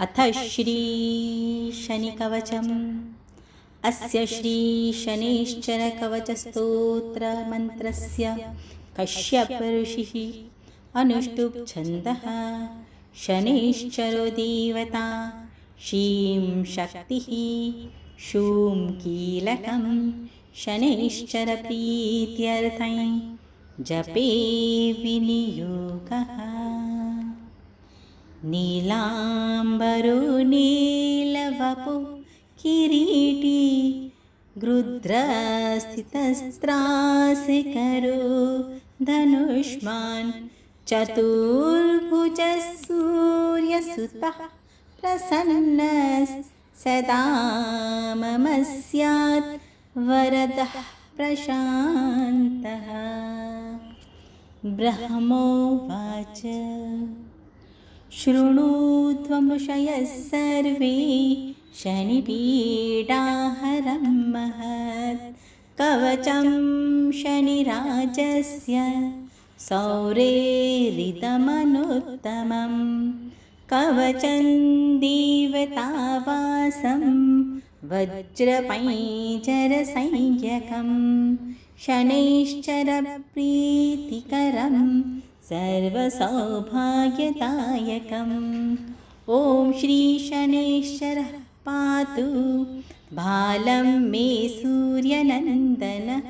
अथ श्रीशनिकवचम्। अस्य श्रीशनैश्चरकवचस्तोत्रमन्त्रस्य कश्यपऋषिः अनुष्टुप् छन्दः। शनैश्चरो देवता शीं शक्तिः शूं कीलकं शनैश्चरप्रीत्यर्थं जपे विनियोगः। नीलाम्बरो नीलवपु किरीटी गृध्रस्थितस्त्रासकरो धनुष्मान् चतुर्भुजः सूर्यसुतः प्रसन्नः सदा मम स्यात् वरदः प्रशान्तः। ब्रह्मोवाच शृणु त्वमृषयः सर्वे शनिपीडाहरं महत् कवचं शनिराजस्य सौरेरिदमनुत्तमं कवचं देवतावासं वज्रपैञ्जरसंज्ञकं शनैश्चरप्रीतिकरं सर्वसौभाग्यदायकम्। ॐ श्री शनैश्चरः पातु बालं मे सूर्यनन्दनः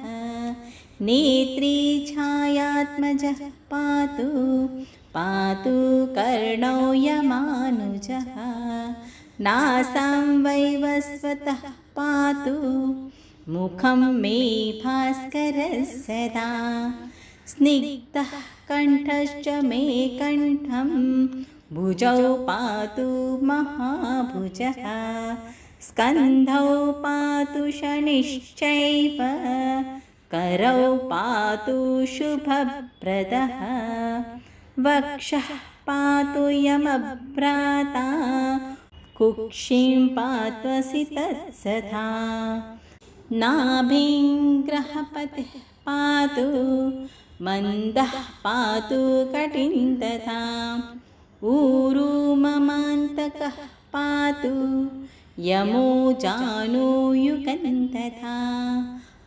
नेत्रे छायात्मजः पातु पातु कर्णौ यमानुजः नासां वैवस्वतः पातु मुखं मे भास्करः सदा स्निग्धः कण्ठश्च मे कण्ठं भुजौ पातु महाभुजः स्कन्धौ पातु शनिश्चैव करौ पातु शुभप्रदः वक्षः पातु यमभ्राता कुक्षिं पात्वसि तत्सदा नाभिं ग्रहपतिः पातु मन्दः पातु कटिं तथा ऊरू ममान्तकः पातु यमो जानुयुगं तथा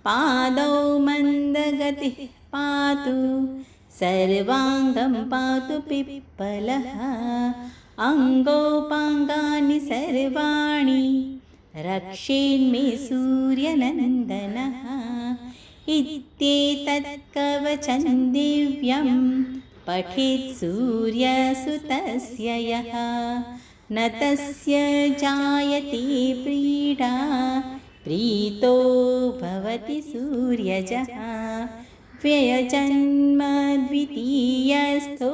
पादौ मन्दगतिः पातु सर्वाङ्गं पातु पिप्पलः अङ्गोपाङ्गानि सर्वाणि रक्षेन्मे सूर्यनन्दनः इत्येतत् कवचं दिव्यं पठेत् सूर्यसुतस्य यः न तस्य जायते पीडा प्रीतो भवति सूर्यजः व्ययजन्म द्वितीयस्थो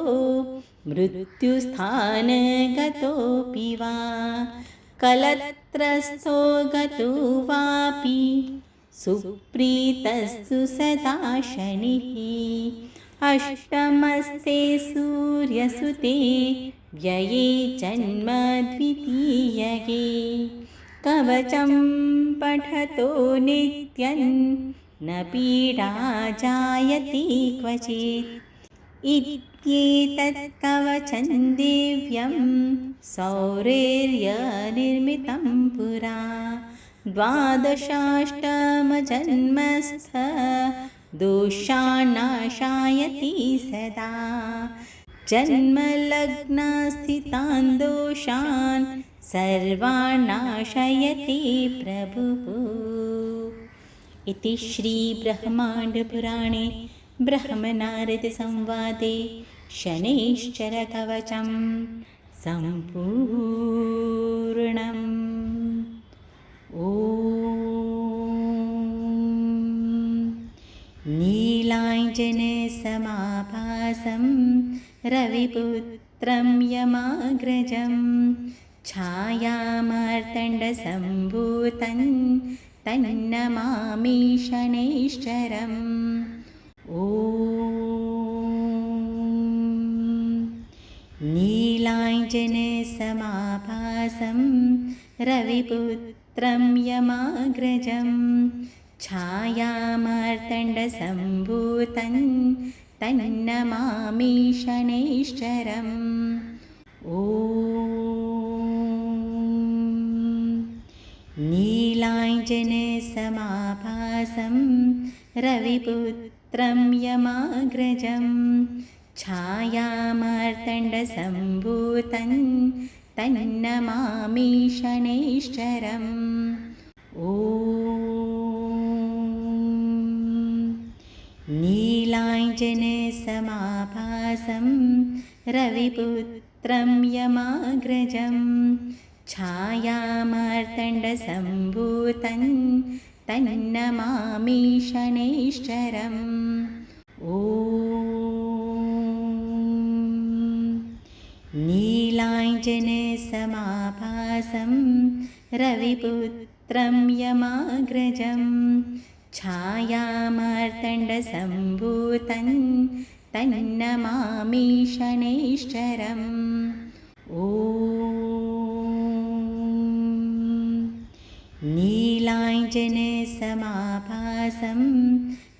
मृत्युस्थानगतोऽपि वा कलत्रस्थो गतो वापि सुप्रीतस्तु सदा शनिः अष्टमस्ते सूर्यसुते व्यये जन्म द्वितीयगे कवचं पठतो नित्यं न पीडा जायते क्वचित् इत्येतत् कवचं दिव्यं सौरेर्यनिर्मितं पुरा द्वादशाष्टमजन्मस्थ दोषान्नाशायति सदा जन्मलग्नस्थितान् दोषान् सर्वान् नाशयति प्रभुः। इति श्रीब्रह्माण्डपुराणे ब्रह्मनारदसंवादे शनैश्चरकवचं सम्पूर्णम्। ॐ नीलाञ्जनसमाभासं रविपुत्रं यमाग्रजं छायामार्तण्डसम्भूतं तन्नमामि शनैश्चरम्। ॐ नीलाञ्जनसमाभासं रविपुत्रं यमाग्रजं छायामार्तण्डसम्भूतं तन्नमामि शनैश्चरम्। ॐ नीलाञ्जनसमाभासं रविपुत्रं यमाग्रजं छायामार्तण्डसम्भूतं तन्नमामि शनैश्चरम् ॐ नीलाञ्जनसमाभासं रविपुत्रं यमाग्रजं छायामार्तण्डसम्भूतं तन्नमामि शनैश्चरम् ॐ नीलाञ्जनसमाभासं रविपुत्रं यमाग्रजं छायामार्तण्डसम्भूतं तन्नमामि शनैश्चरम् ॐ नीलाञ्जनसमाभासं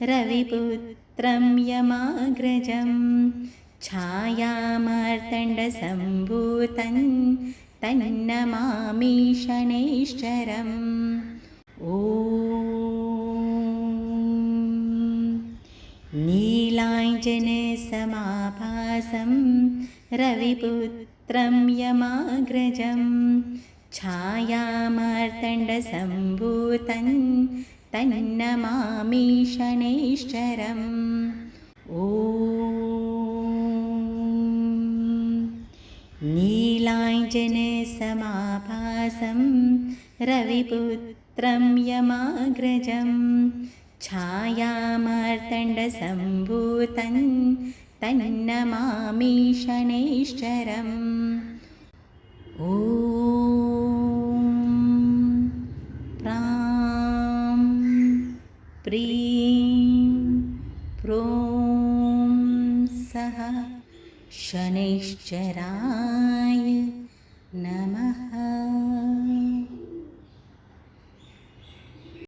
रविपुत्रं यमाग्रजं छायामार्तण्डसम्भूतं तन्नमामि शनैश्चरम् ॐ नीलाञ्जनसमाभासं रविपुत्रं यमाग्रजं छायामार्तण्डसम्भूतं तन्नमामि शनैश्चरम् ॐ नीलाञ्जनसमाभासं रविपुत्रं यमाग्रजं छायामार्तण्डसम्भूतं तन्नमामि शनैश्चरम् ॐ प्रां प्रीं प्रों सः शनैश्चराय